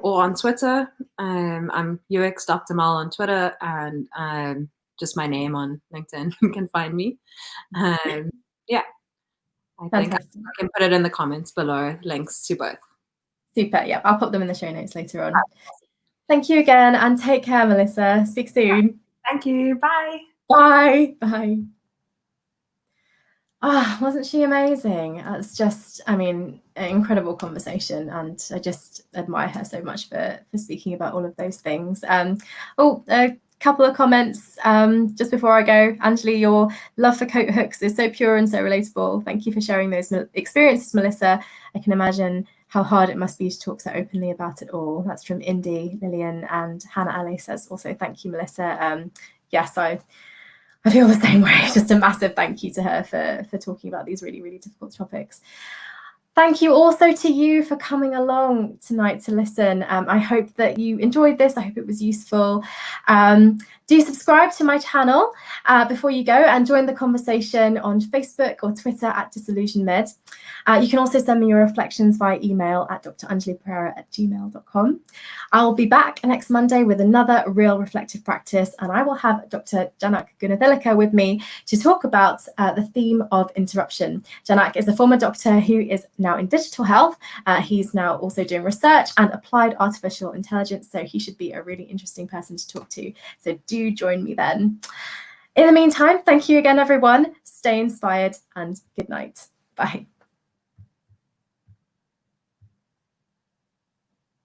or on Twitter. I'm UX Dr. Mel on Twitter, and just my name on LinkedIn. You can find me. Yeah. I think I can put it in the comments below, links to both. Super. Yeah, I'll put them in the show notes later on. Thank you again, and take care, Melissa. Speak soon. Thank you. Bye. Bye. Wasn't she amazing? It's just, an incredible conversation, and I just admire her so much for speaking about all of those things. A couple of comments just before I go. Angeli, your love for coat hooks is so pure and so relatable. Thank you for sharing those experiences, Melissa. I can imagine how hard it must be to talk so openly about it all. That's from Indy, Lillian, and Hannah Ali says also, thank you, Melissa. Yes, I feel the same way. Just a massive thank you to her for talking about these really difficult topics. Thank you also to you for coming along tonight to listen. I hope that you enjoyed this. I hope it was useful. Do subscribe to my channel before you go, and join the conversation on Facebook or Twitter at Disillusioned. You can also send me your reflections via email at drangelipereira@gmail.com. I'll be back next Monday with another real reflective practice, and I will have Dr. Janak Gunathalika with me to talk about the theme of interruption. Janak is a former doctor who is now in digital health. He's now also doing research and applied artificial intelligence, so he should be a really interesting person to talk to. So do join me then. In the meantime, thank you again, everyone. Stay inspired, and good night. Bye.